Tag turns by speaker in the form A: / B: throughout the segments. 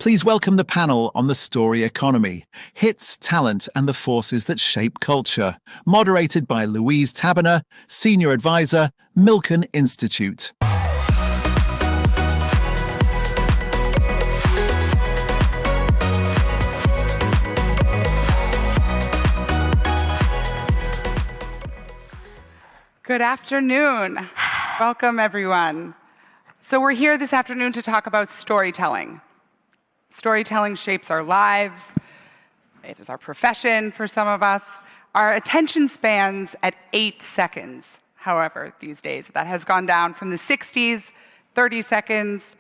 A: Please welcome the panel on the story economy, hits, talent, and the forces that shape culture, moderated by Louise Taberner, Senior Advisor, Milken Institute.
B: Good afternoon. Welcome, everyone. So we're here this afternoon to talk about storytelling. Storytelling shapes our lives. It is our profession for some of us. Our attention spans at 8 seconds, however, these days. That has gone down from the 60s, 30 seconds,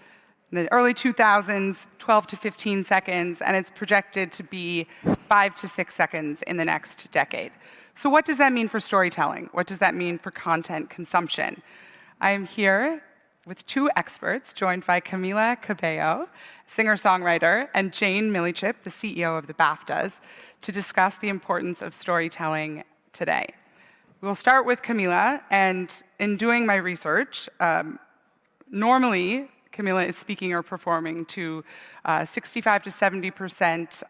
B: in the early 2000s, 12 to 15 seconds, and it's projected to be 5 to 6 seconds in the next decade. So what does that mean for storytelling? What does that mean for content consumption? I am here with two experts, joined by Camila Cabello, singer-songwriter, and Jane Millichip, the CEO of the BAFTAs, to discuss the importance of storytelling today. We'll start with Camila, and in doing my research, normally Camila is speaking or performing to 65 to 70%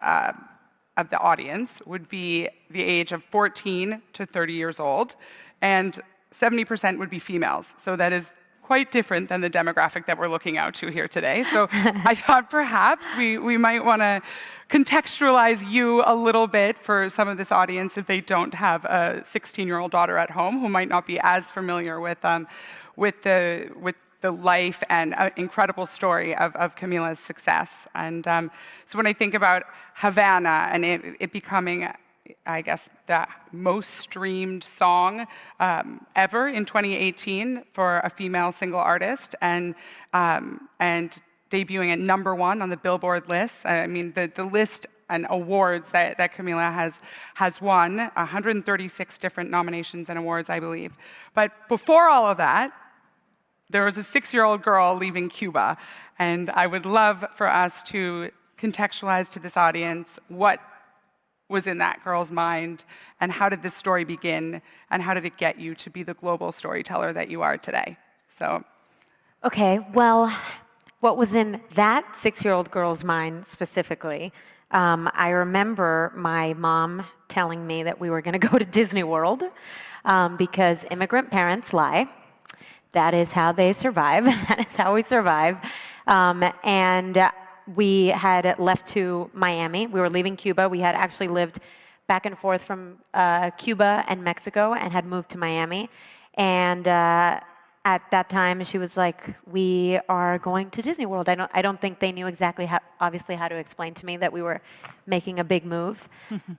B: of the audience would be the age of 14 to 30 years old, and 70% would be females. So that is quite different than the demographic that we're looking out to here today. So I thought perhaps we might want to contextualize you a little bit for some of this audience if they don't have a 16-year-old daughter at home who might not be as familiar with the life and incredible story of Camila's success. And so when I think about Havana and it becoming, I guess, the most streamed song ever in 2018 for a female single artist, and debuting at #1 on the Billboard list. I mean, the list and awards that Camila has won, 136 different nominations and awards, I believe. But before all of that, there was a 6-year-old girl leaving Cuba, and I would love for us to contextualize to this audience what was in that girl's mind, and how did this story begin, and how did it get you to be the global storyteller that you are today? So,
C: okay, well, what was in that 6-year-old girl's mind specifically? I remember my mom telling me that we were going to go to Disney World because immigrant parents lie. That is how they survive. That is how we survive. And we had left to Miami. We were leaving Cuba. We had actually lived back and forth from Cuba and Mexico and had moved to Miami. And at that time, she was like, "We are going to Disney World." I don't think they knew exactly obviously how to explain to me that we were making a big move.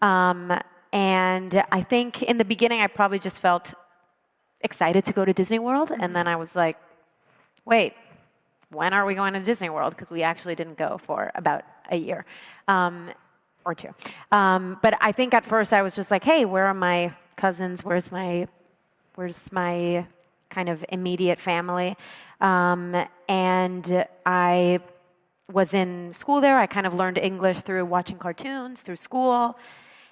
C: And I think in the beginning, I probably just felt excited to go to Disney World, and then I was like, wait, when are we going to Disney World? Because we actually didn't go for about a year or two. But I think at first I was just like, hey, where are my cousins? Where's my kind of immediate family? And I was in school there. I kind of learned English through watching cartoons, through school.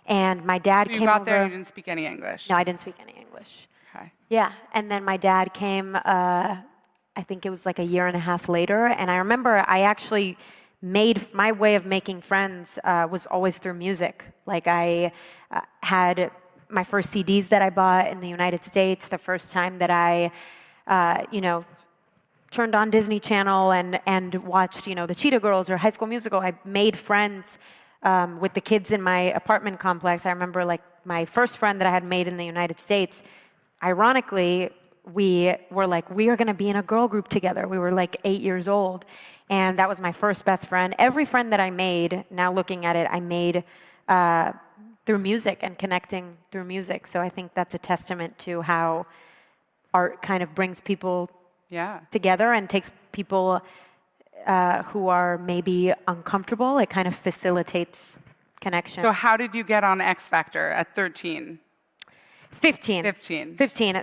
C: And my dad came over.
B: You got there and you didn't speak any English?
C: No, I didn't speak any English.
B: Okay.
C: Yeah, and then my dad came, I think it was like a year and a half later, and I remember I actually made, my way of making friends was always through music. Like I had my first CDs that I bought in the United States, the first time that I, turned on Disney Channel and watched, the Cheetah Girls or High School Musical. I made friends with the kids in my apartment complex. I remember like my first friend that I had made in the United States, ironically, we were like, we are going to be in a girl group together. We were like 8 years old. And that was my first best friend. Every friend that I made, now looking at it, I made through music and connecting through music. So I think that's a testament to how art kind of brings people together and takes people who are maybe uncomfortable. It kind of facilitates connection.
B: So how did you get on X Factor at 13? 15.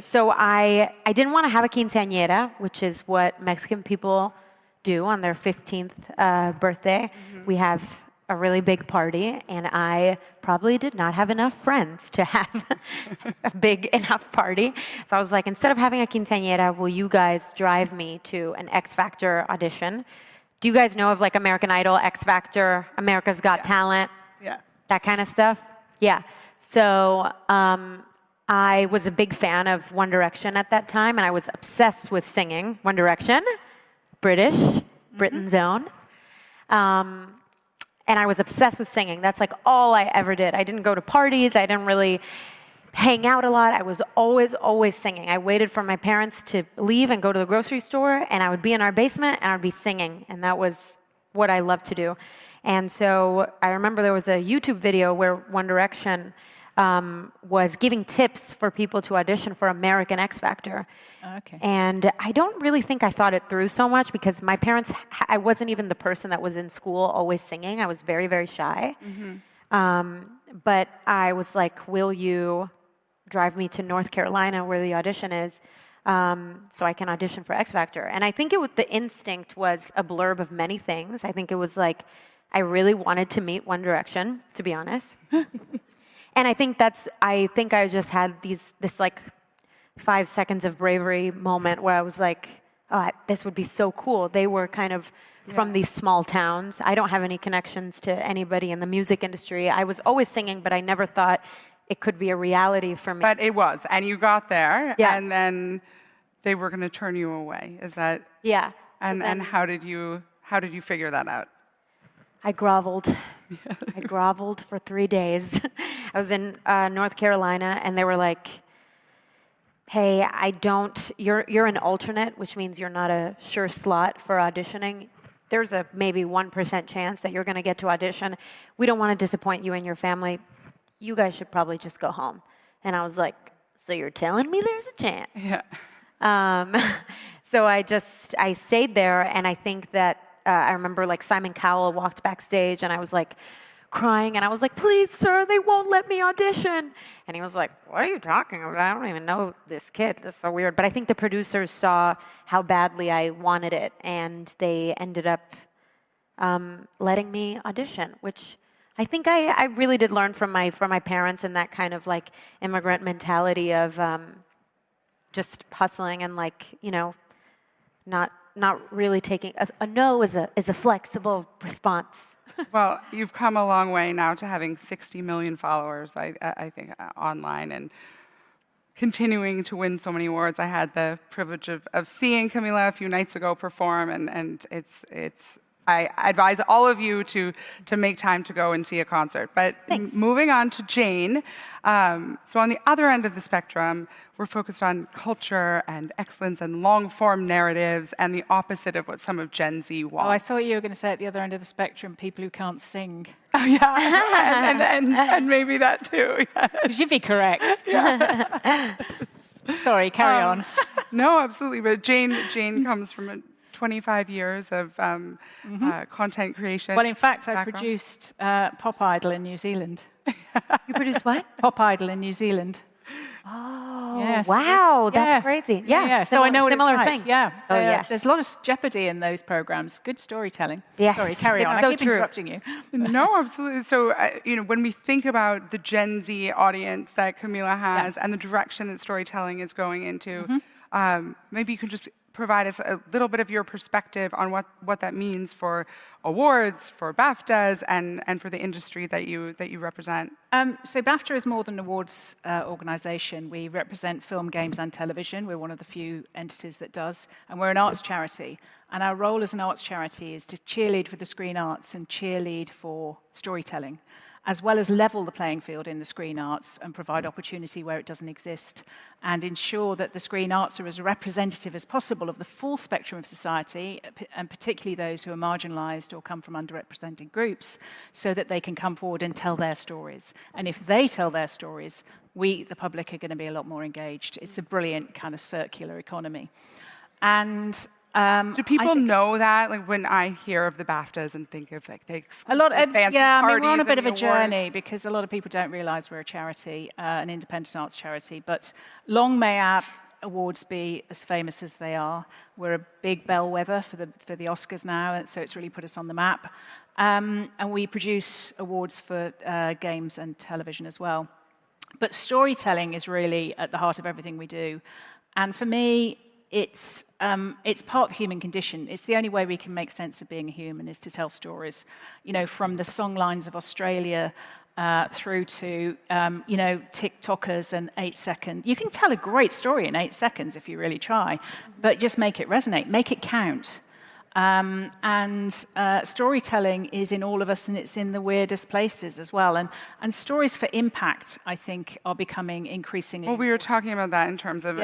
C: So I didn't want to have a quinceañera, which is what Mexican people do on their 15th birthday. Mm-hmm. We have a really big party, and I probably did not have enough friends to have a big enough party. So I was like, instead of having a quinceañera, will you guys drive me to an X Factor audition? Do you guys know of like American Idol, X Factor, America's Got Talent?
B: Yeah.
C: That kind of stuff? Yeah. So I was a big fan of One Direction at that time, and I was obsessed with singing. One Direction, British, Britain's own. And I was obsessed with singing. That's like all I ever did. I didn't go to parties. I didn't really hang out a lot. I was always singing. I waited for my parents to leave and go to the grocery store, and I would be in our basement, and I would be singing. And that was what I loved to do. And so I remember there was a YouTube video where One Direction was giving tips for people to audition for American X Factor.
D: Okay.
C: And I don't really think I thought it through so much because my parents, I wasn't even the person that was in school always singing. I was very, very shy. But I was like, will you drive me to North Carolina where the audition is so I can audition for X Factor? And I think the instinct was a blurb of many things. I think it was like, I really wanted to meet One Direction, to be honest. And I think I just had this like 5 seconds of bravery moment where I was like, oh, this would be so cool. They were kind of from these small towns. I don't have any connections to anybody in the music industry. I was always singing, but I never thought it could be a reality for me.
B: But it was, and you got there, and then they were going to turn you away. Is that?
C: Yeah.
B: And how did you figure that out?
C: I groveled. I groveled for 3 days. I was in North Carolina, and they were like, hey, you're an alternate, which means you're not a sure slot for auditioning. There's a maybe 1% chance that you're going to get to audition. We don't want to disappoint you and your family. You guys should probably just go home. And I was like, so you're telling me there's a chance?
B: Yeah.
C: So I stayed there, and I think that I remember like Simon Cowell walked backstage, and I was like crying, and I was like, please, sir, they won't let me audition. And he was like, what are you talking about? I don't even know this kid. That's so weird. But I think the producers saw how badly I wanted it, and they ended up letting me audition, which I think I really did learn from my parents and that kind of like immigrant mentality of just hustling and like, you know, not really taking a no is a flexible response.
B: Well, you've come a long way now to having 60 million followers, I think, online, and continuing to win so many awards. I had the privilege of seeing Camila a few nights ago perform, and it's I advise all of you to make time to go and see a concert. But moving on to Jane, so on the other end of the spectrum, we're focused on culture and excellence and long-form narratives and the opposite of what some of Gen Z wants.
D: Oh, I thought you were going to say at the other end of the spectrum, people who can't sing.
B: Oh, yeah, and maybe that too. Yes.
D: You'd be correct. Sorry, carry on.
B: No, absolutely. But Jane comes from 25 years of content creation.
D: Well, in fact, I produced Pop Idol in New Zealand.
C: You produced what?
D: Pop Idol in New Zealand.
C: Oh,
D: yes.
C: Wow, that's crazy. Yeah.
D: So I know what it's
C: similar
D: like.
C: thing.
D: Yeah.
C: Oh, yeah.
D: There's a lot of jeopardy in those programs. Good storytelling.
C: Yes.
D: Sorry, carry on.
C: It's
D: I
C: so
D: keep
C: true.
D: interrupting you.
B: No, absolutely. So, when we think about the Gen Z audience that Camila has and the direction that storytelling is going into, maybe you can just provide us a little bit of your perspective on what that means for awards, for BAFTAs, and for the industry that you represent.
D: So BAFTA is more than an awards organisation. We represent film, games, and television. We're one of the few entities that does, and we're an arts charity. And our role as an arts charity is to cheerlead for the screen arts and cheerlead for storytelling, as well as level the playing field in the screen arts and provide opportunity where it doesn't exist, and ensure that the screen arts are as representative as possible of the full spectrum of society, and particularly those who are marginalised or come from underrepresented groups, so that they can come forward and tell their stories. And if they tell their stories, we, the public, are going to be a lot more engaged. It's a brilliant kind of circular economy. And
B: do people know that? Like when I hear of the BAFTAs and think of like the exclusive fancy parties
D: we're on a bit of a
B: and the
D: journey
B: awards.
D: because a lot of people don't realise we're a charity, an independent arts charity. But long may our awards be as famous as they are. We're a big bellwether for the Oscars now, and so it's really put us on the map. And we produce awards for games and television as well. But storytelling is really at the heart of everything we do. And for me, it's part of the human condition. It's the only way we can make sense of being a human is to tell stories. From the songlines of Australia through to, TikTokers and 8 seconds. You can tell a great story in 8 seconds if you really try, but just make it resonate, make it count. Storytelling is in all of us, and it's in the weirdest places as well. And stories for impact, I think, are becoming increasingly
B: Well, we were talking about that in terms of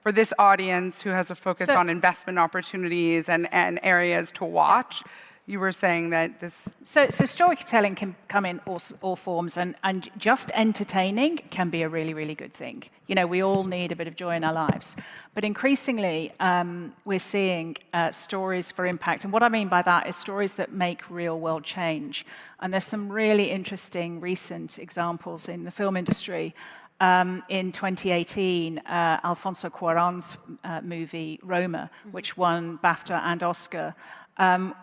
B: for this audience who has a focus on investment opportunities and areas to watch. You were saying that this...
D: So storytelling can come in all forms, and just entertaining can be a really, really good thing. We all need a bit of joy in our lives. But increasingly, we're seeing stories for impact. And what I mean by that is stories that make real-world change. And there's some really interesting recent examples in the film industry. In 2018, Alfonso Cuarón's movie Roma, which won BAFTA and Oscar,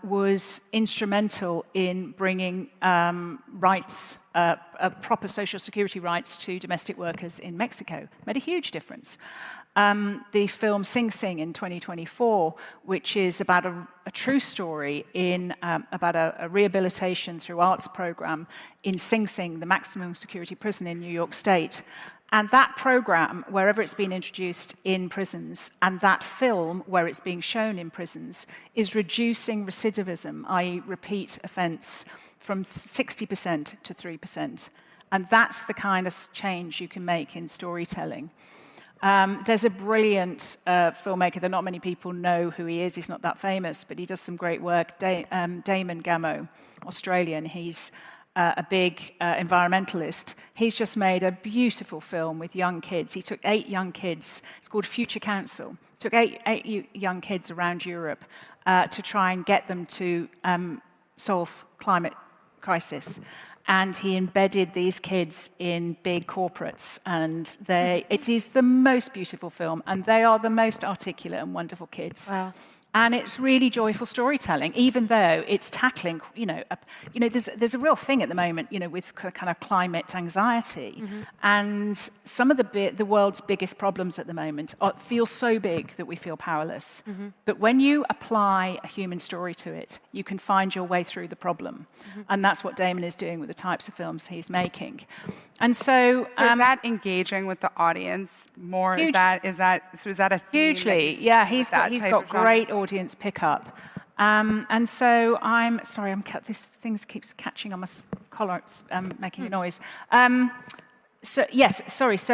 D: was instrumental in bringing rights, proper social security rights to domestic workers in Mexico. Made a huge difference. The film Sing Sing in 2024, which is about a true story about a rehabilitation through arts program in Sing Sing, the maximum security prison in New York State. And that program, wherever it's been introduced in prisons, and that film, where it's being shown in prisons, is reducing recidivism, i.e. repeat offence, from 60% to 3%. And that's the kind of change you can make in storytelling. There's a brilliant filmmaker that not many people know who he is. He's not that famous, but he does some great work. Damon Gameau, Australian. He's a big environmentalist. He's just made a beautiful film with young kids. He took 8 young kids. It's called Future Council. Took eight young kids around Europe to try and get them to solve climate crisis. And he embedded these kids in big corporates. And it is the most beautiful film. And they are the most articulate and wonderful kids.
C: Wow.
D: And it's really joyful storytelling, even though it's tackling, there's a real thing at the moment, with kind of climate anxiety. Mm-hmm. And some of the world's biggest problems at the moment feel so big that we feel powerless. Mm-hmm. But when you apply a human story to it, you can find your way through the problem. Mm-hmm. And that's what Damon is doing with the types of films he's making. And so
B: is that engaging with the audience more? Is that a theme?
D: Hugely, yeah. He's got great audience pickup. And so this thing keeps catching on my collar. It's making a noise. Stories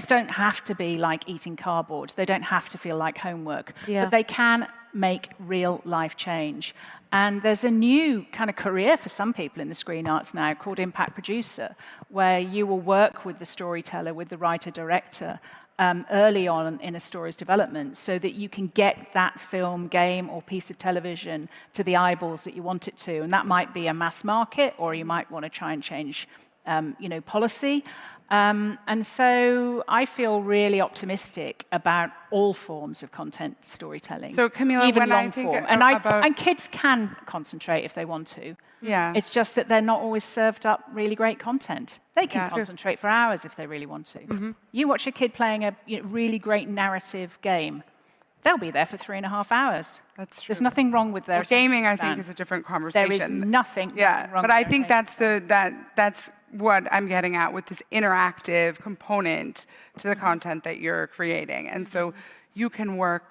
D: don't have to be like eating cardboard. They don't have to feel like homework. Yeah. But they can make real life change. And there's a new kind of career for some people in the screen arts now called impact producer, where you will work with the storyteller, with the writer-director, early on in a story's development, so that you can get that film, game, or piece of television to the eyeballs that you want it to. And that might be a mass market, or you might want to try and change, policy. And so I feel really optimistic about all forms of content storytelling.
B: So Camila,
D: even
B: when
D: long
B: I think
D: form.
B: about...
D: And kids can concentrate if they want to.
B: Yeah.
D: It's just that they're not always served up really great content. They can concentrate for hours if they really want to. Mm-hmm. You watch a kid playing a really great narrative game, they'll be there for 3.5 hours.
B: That's true.
D: There's nothing wrong with their
B: gaming,
D: span.
B: I think, is a different conversation.
D: There is nothing wrong
B: but
D: with
B: I think that's what I'm getting at with this interactive component to the content that you're creating. And so you can work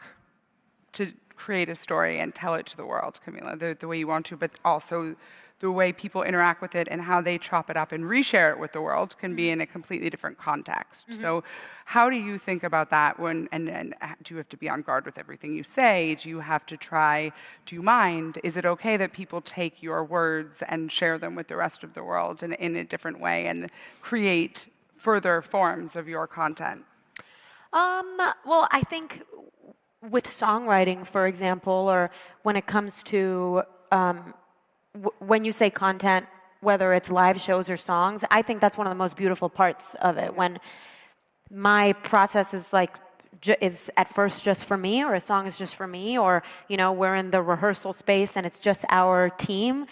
B: to create a story and tell it to the world, Camila, the way you want to, but also the way people interact with it and how they chop it up and reshare it with the world can be in a completely different context. Mm-hmm. So how do you think about that and do you have to be on guard with everything you say? Do you have to do you mind? Is it okay that people take your words and share them with the rest of the world in a different way and create further forms of your content?
C: Well, I think with songwriting, for example, or when it comes to when you say content, whether it's live shows or songs, I think that's one of the most beautiful parts of it. When my process is is at first just for me, or a song is just for me, or we're in the rehearsal space and it's just our team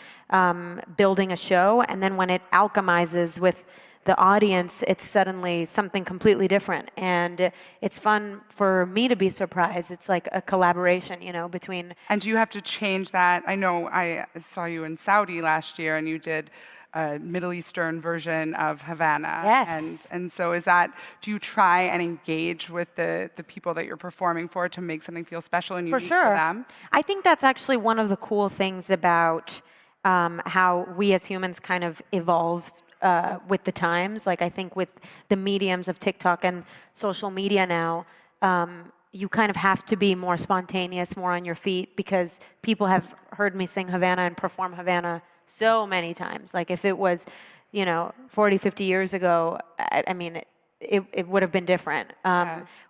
C: building a show, and then when it alchemizes with the audience, it's suddenly something completely different. And it's fun for me to be surprised. It's like a collaboration, between...
B: And do you have to change that? I know I saw you in Saudi last year, and you did a Middle Eastern version of Havana.
C: Yes.
B: And so do you try and engage with the people that you're performing for to make something feel special and unique for them?
C: I think that's actually one of the cool things about how we as humans kind of evolved with the times. Like, I think with the mediums of TikTok and social media now, you kind of have to be more spontaneous, more on your feet, because people have heard me sing Havana and perform Havana so many times. Like, if it was, 40, 50 years ago, I mean, it would have been different.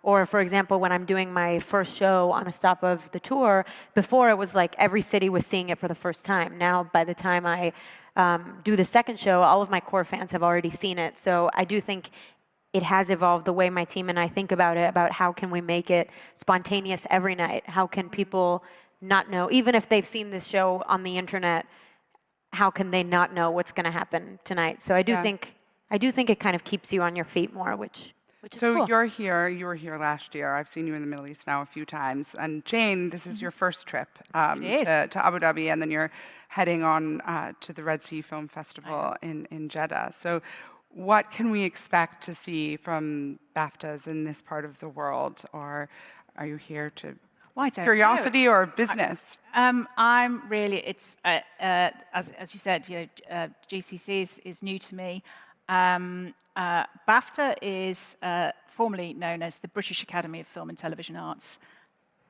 C: Or, for example, when I'm doing my first show on a stop of the tour, before it was like every city was seeing it for the first time. Now, by the time I do the second show, all of my core fans have already seen it. So I do think it has evolved the way my team and I think about it, about how can we make it spontaneous every night? How can people not know, even if they've seen this show on the internet, how can they not know what's going to happen tonight? So I do think it kind of keeps you on your feet more, which is cool.
B: So you were here last year. I've seen you in the Middle East now a few times. And Jane, this is your first trip to Abu Dhabi, and then you're heading on to the Red Sea Film Festival in Jeddah. So what can we expect to see from BAFTAs in this part of the world? Or are you here to curiosity or business?
D: I'm really, it's, as you said, GCC is new to me. BAFTA is formerly known as the British Academy of Film and Television Arts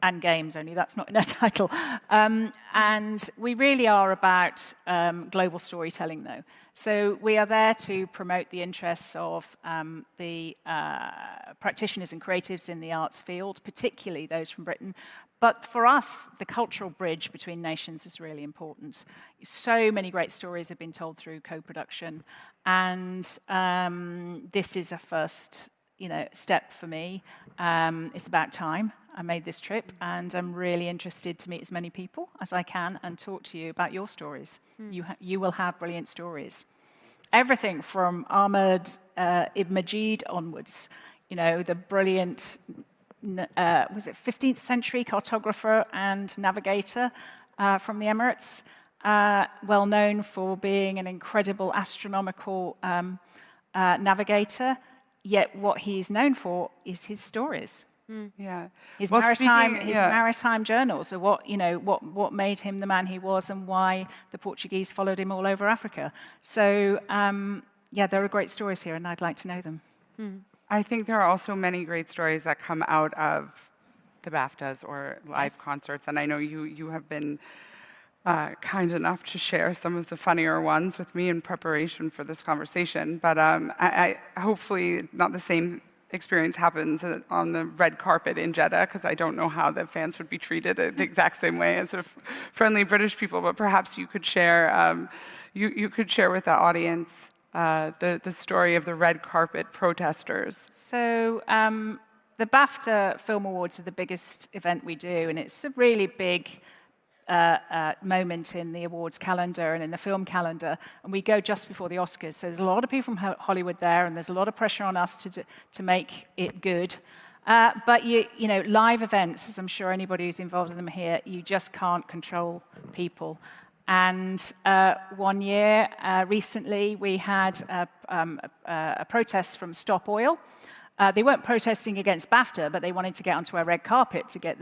D: and Games, only that's not in our title. And we really are about global storytelling, though. So we are there to promote the interests of the practitioners and creatives in the arts field, particularly those from Britain. But for us, the cultural bridge between nations is really important. So many great stories have been told through co-production, and this is a first, step for me. It's about time I made this trip, and I'm really interested to meet as many people as I can and talk to you about your stories. You will have brilliant stories. Everything from Ahmed Ibn Majid onwards, the brilliant, was it 15th century cartographer and navigator from the Emirates, well known for being an incredible astronomical navigator, yet what he's known for is his stories. His maritime journals are what made him the man he was, and why the Portuguese followed him all over Africa. So there are great stories here, and I'd like to know them.
B: I think there are also many great stories that come out of the BAFTAs or live concerts, and I know you have been kind enough to share some of the funnier ones with me in preparation for this conversation. But I hopefully not the same experience happens on the red carpet in Jeddah, because I don't know how the fans would be treated the exact same way as sort of friendly British people. But perhaps you could share you could share with the audience the story of the red carpet protesters. So the BAFTA Film Awards are the biggest event we do, and it's a really big moment in the awards calendar and in the film calendar, and we go just before the Oscars. So there's a lot of people from Hollywood there, and there's a lot of pressure on us to make it good. But live events, as I'm sure anybody who's involved in them here, you just can't control people. And one year recently, we had a protest from Stop Oil. They weren't protesting against BAFTA, but they wanted to get onto our red carpet to get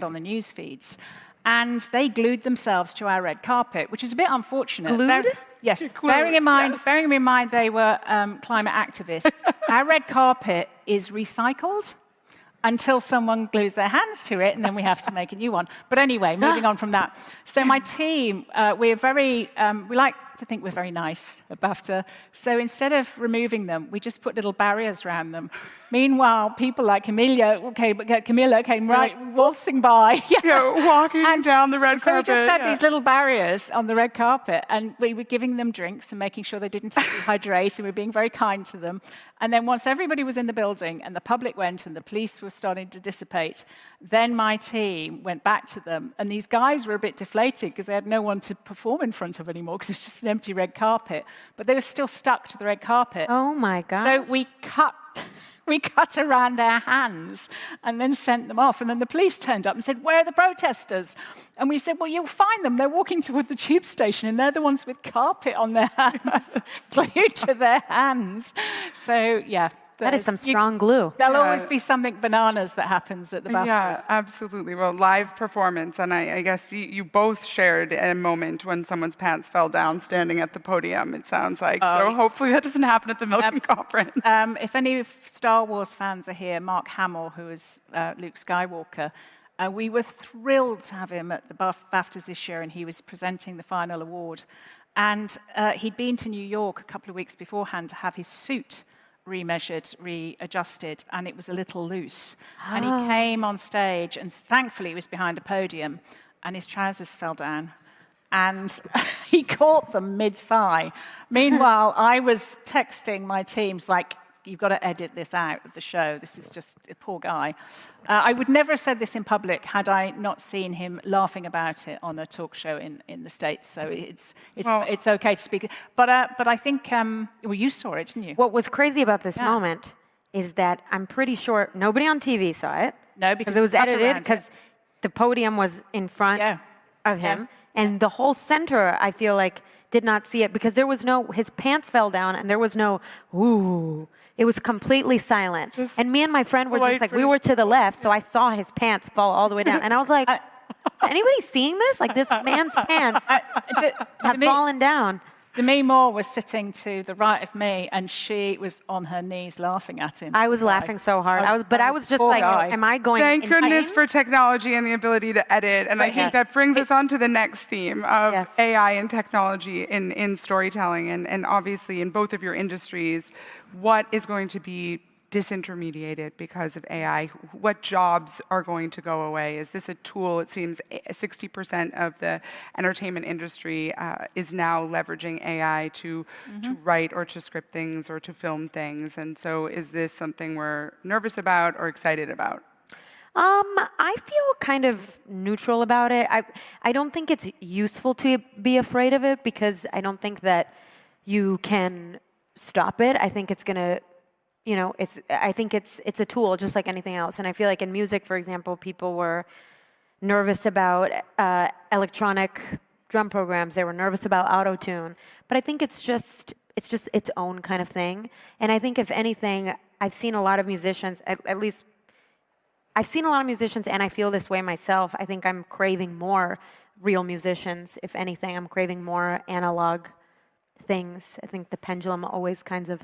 B: on the news feeds. And they glued themselves to our red carpet, which is a bit unfortunate.
C: Glued?
B: Yes.
C: Bearing in mind
D: they were climate activists. Our red carpet is recycled until someone glues their hands to it, and then we have to make a new one. But anyway, moving on from that. So my team, we like to think we're very nice at BAFTA. So instead of removing them, we just put little barriers around them. Meanwhile, people like Camila came waltzing by.
B: Walking down the red carpet.
D: So we just had these little barriers on the red carpet, and we were giving them drinks and making sure they didn't dehydrate, and we were being very kind to them. And then once everybody was in the building and the public went and the police were starting to dissipate, then my team went back to them, and these guys were a bit deflated because they had no one to perform in front of anymore, because it's just an empty red carpet, but they were still stuck to the red carpet.
C: Oh my God.
D: So we cut around their hands and then sent them off. And then the police turned up and said, "Where are the protesters?" And we said, "Well, you'll find them. They're walking toward the tube station, and they're the ones with carpet on their hands, glued to their hands." So, yeah.
C: That is some strong glue.
D: There'll always be something bananas that happens at the BAFTAs.
B: Yeah, absolutely. Well, live performance, and I guess you both shared a moment when someone's pants fell down standing at the podium, it sounds like. So hopefully that doesn't happen at the Milken Conference.
D: If any Star Wars fans are here, Mark Hamill, who is Luke Skywalker, we were thrilled to have him at the BAFTAs this year, and he was presenting the final award. And he'd been to New York a couple of weeks beforehand to have his suit remeasured, readjusted, and it was a little loose. And he came on stage, and thankfully he was behind a podium, and his trousers fell down. And he caught them mid-thigh. Meanwhile, I was texting my teams like, "You've got to edit this out of the show. This is just a poor guy." I would never have said this in public had I not seen him laughing about it on a talk show in the States. So it's okay to speak. But I think, well, you saw it, didn't you?
C: What was crazy about this moment is that I'm pretty sure nobody on TV saw it.
D: No, because
C: it was edited, because the podium was in front of him. And the whole center, I feel like, did not see it because there was his pants fell down and there was no, ooh. It was completely silent. And me and my friend were just like, we were to the left, so I saw his pants fall all the way down. And I was like, anybody seeing this? Like, this man's pants have fallen down.
D: Demi Moore was sitting to the right of me, and she was on her knees laughing at him.
C: I was laughing so hard. I was just like, am I going
B: Thank goodness for technology and the ability to edit. And I think that brings us on to the next theme of AI and technology in storytelling. And obviously, in both of your industries, what is going to be disintermediated because of AI? What jobs are going to go away? Is this a tool? It seems 60% of the entertainment industry is now leveraging AI to write or to script things or to film things. And so is this something we're nervous about or excited about?
C: I feel kind of neutral about it. I don't think it's useful to be afraid of it because I don't think that you can stop it. I think it's going to I think it's a tool just like anything else. And I feel like in music, for example, people were nervous about electronic drum programs. They were nervous about auto-tune. But I think it's just its own kind of thing. And I think if anything, I've seen a lot of musicians, at least I've seen a lot of musicians, and I feel this way myself. I think I'm craving more real musicians. If anything, I'm craving more analog things. I think the pendulum always kinds of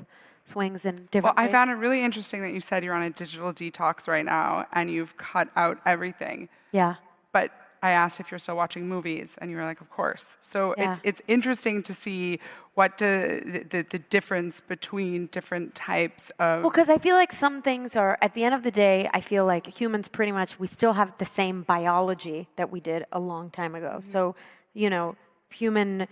C: swings in different ways.
B: I found it really interesting that you said you're on a digital detox right now and you've cut out everything.
C: Yeah.
B: But I asked if you're still watching movies, and you were like, of course. So it's interesting to see what the difference between different types of...
C: Well, because I feel like some things are, at the end of the day, I feel like humans pretty much, we still have the same biology that we did a long time ago. So, human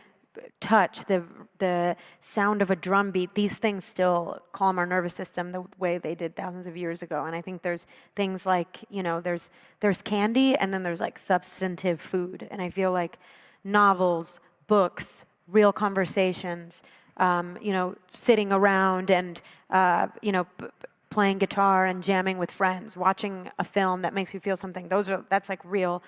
C: touch, the sound of a drum beat, these things still calm our nervous system the way they did thousands of years ago. And I think there's things like, there's candy, and then there's like substantive food. And I feel like novels, books, real conversations, sitting around and, playing guitar and jamming with friends, watching a film that makes you feel something. That's like real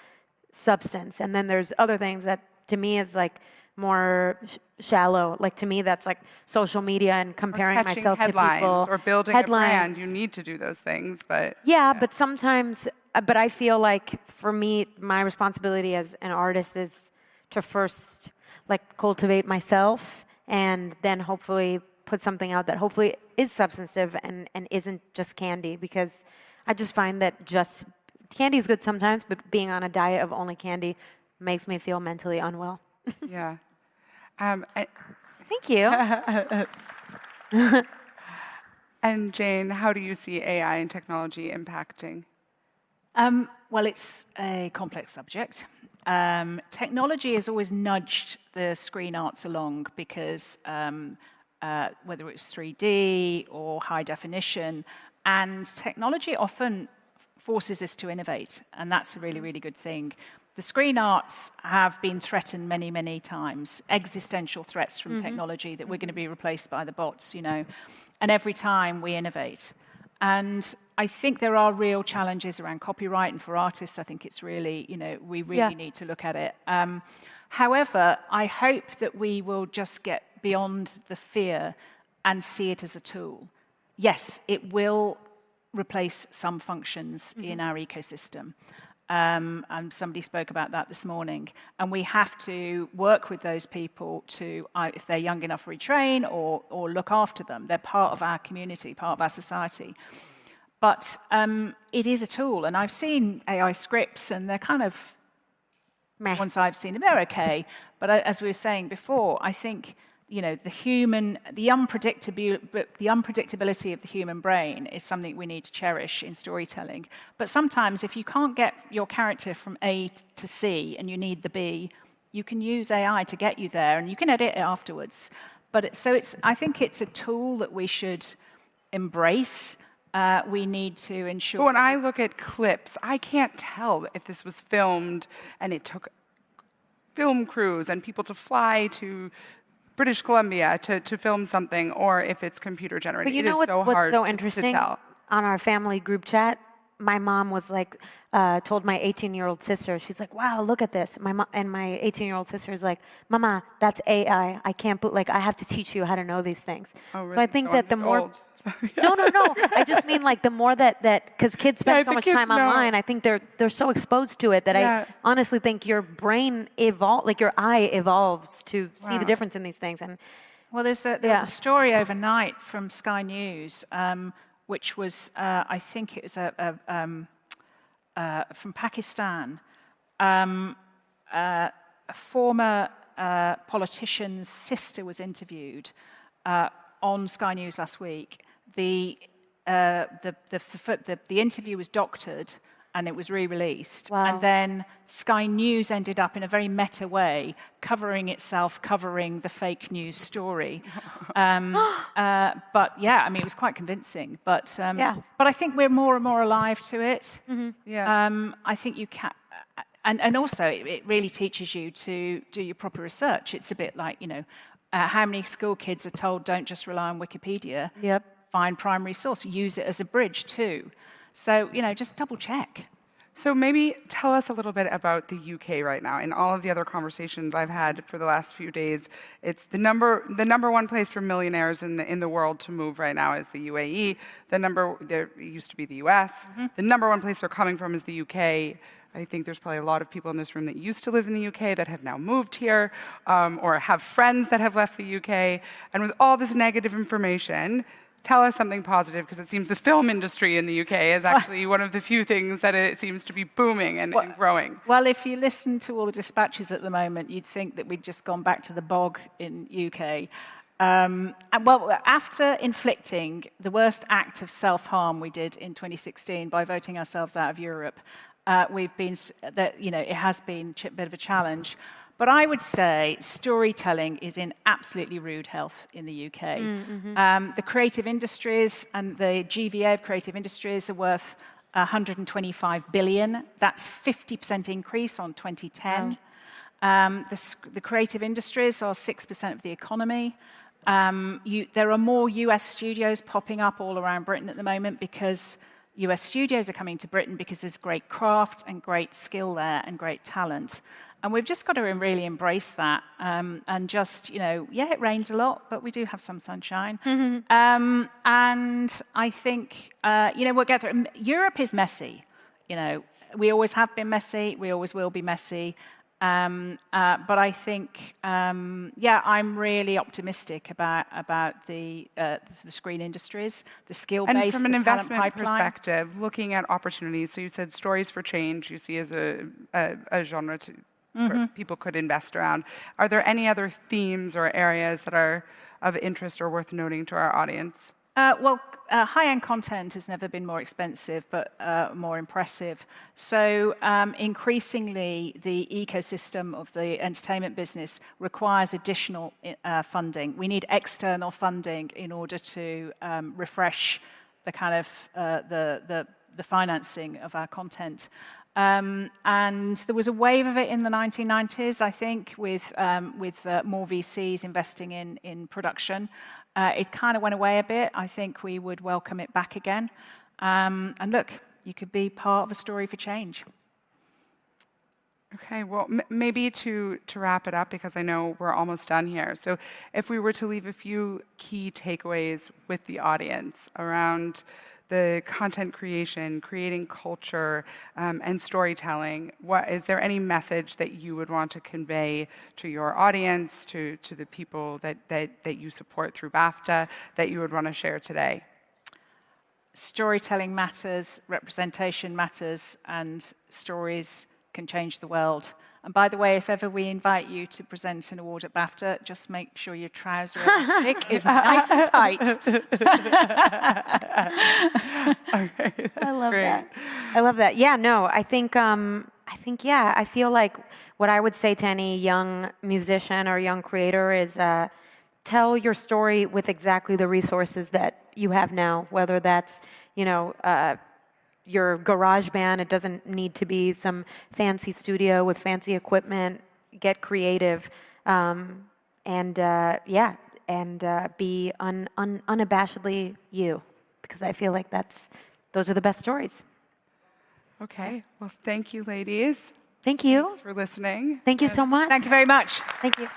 C: substance. And then there's other things that to me is like more shallow. Like to me, that's like social media and comparing myself to people.
B: Or building a brand. You need to do those things, but...
C: Yeah, but sometimes, but I feel like for me, my responsibility as an artist is to first like cultivate myself and then hopefully put something out that hopefully is substantive and isn't just candy, because I just find that just candy is good sometimes, but being on a diet of only candy makes me feel mentally unwell.
B: Yeah.
C: Thank you.
B: And Jane, how do you see AI and technology impacting?
D: Well, it's a complex subject. Technology has always nudged the screen arts along because whether it's 3D or high definition, and technology often forces us to innovate, and that's a really, really good thing. the screen arts have been threatened many, many times, existential threats from technology that we're going to be replaced by the bots, and every time we innovate. And I think there are real challenges around copyright, and for artists, I think it's really, we really need to look at it. However, I hope that we will just get beyond the fear and see it as a tool. Yes, it will replace some functions in our ecosystem. And somebody spoke about that this morning. And we have to work with those people to, if they're young enough, retrain or look after them. They're part of our community, part of our society. But it is a tool. And I've seen AI scripts, and they're kind of, once I've seen them, they're okay. But as we were saying before, I think the unpredictability of the human brain is something we need to cherish in storytelling. But sometimes if you can't get your character from A to C and you need the B, you can use AI to get you there, and you can edit it afterwards. But I think it's a tool that we should embrace. We need to ensure.
B: But when I look at clips, I can't tell if this was filmed and it took film crews and people to fly to British Columbia to film something, or if it's computer generated.
C: But what's so interesting?
B: To tell.
C: On our family group chat, my mom was like, told my 18-year-old sister, she's like, wow, look at this. My 18-year-old sister is like, Mama, that's AI. I can't I have to teach you how to know these things.
B: Oh, really?
C: So I think that the more...
B: Old.
C: No. I just mean the more that because kids spend so much time online, I think they're so exposed to it that I honestly think your brain your eye evolves to see the difference in these things. And
D: well, there's a story overnight from Sky News, which was I think it was from Pakistan. A former politician's sister was interviewed on Sky News last week. The interview was doctored and it was re-released.
C: Wow.
D: And then Sky News ended up in a very meta way covering the fake news story. But yeah, it was quite convincing. But I think we're more and more alive to it.
C: Mm-hmm.
B: Yeah.
D: I think you can. And also, it really teaches you to do your proper research. It's a bit like, how many school kids are told don't just rely on Wikipedia.
C: Yep.
D: Find primary source. Use it as a bridge too. So, just double check.
B: So maybe tell us a little bit about the UK right now. In all of the other conversations I've had for the last few days, it's the number one place for millionaires in the world to move right now is the UAE. There used to be the US. Mm-hmm. The number one place they're coming from is the UK. I think there's probably a lot of people in this room that used to live in the UK that have now moved here, or have friends that have left the UK. And with all this negative information, tell us something positive, because it seems the film industry in the UK is actually one of the few things that it seems to be booming and growing.
D: Well, if you listen to all the dispatches at the moment, you'd think that we'd just gone back to the bog in UK. After inflicting the worst act of self-harm we did in 2016 by voting ourselves out of Europe, it has been a bit of a challenge. But I would say storytelling is in absolutely rude health in the UK. Mm-hmm. The creative industries and the GVA of creative industries are worth 125 billion. That's 50% increase on 2010. Wow. The creative industries are 6% of the economy. There are more US studios popping up all around Britain at the moment because US studios are coming to Britain because there's great craft and great skill there and great talent. And we've just got to really embrace that and just, it rains a lot, but we do have some sunshine. Mm-hmm. And I think, we'll get through. Europe is messy. We always have been messy. We always will be messy. But I think, I'm really optimistic about the screen industries, the skill-based,
B: and from an investment perspective, looking at opportunities. So you said stories for change. You see as a genre where people could invest around. Are there any other themes or areas that are of interest or worth noting to our audience?
D: High-end content has never been more expensive, but more impressive. So increasingly, the ecosystem of the entertainment business requires additional funding. We need external funding in order to refresh the kind of the financing of our content. And there was a wave of it in the 1990s, I think, with more VCs investing in production. It kind of went away a bit. I think we would welcome it back again. And look, you could be part of a story for change.
B: Okay, well, maybe to wrap it up, because I know we're almost done here. So if we were to leave a few key takeaways with the audience around the content creation, creating culture, and storytelling, is there any message that you would want to convey to your audience, to the people that you support through BAFTA, that you would want to share today?
D: Storytelling matters, representation matters, and stories can change the world. And by the way, if ever we invite you to present an award at BAFTA, just make sure your trouser elastic is nice and tight.
B: Okay,
C: I love
B: great.
C: that. I love that. Yeah, no, I think, yeah, I feel like what I would say to any young musician or young creator is tell your story with exactly the resources that you have now, whether that's, your garage band. It doesn't need to be some fancy studio with fancy equipment. Get creative, and be unabashedly you, because I feel like those are the best stories.
B: Okay, well, thank you, ladies.
C: Thank you.
B: Thanks for listening.
C: Thank you so much.
D: Thank you very much.
C: Thank you.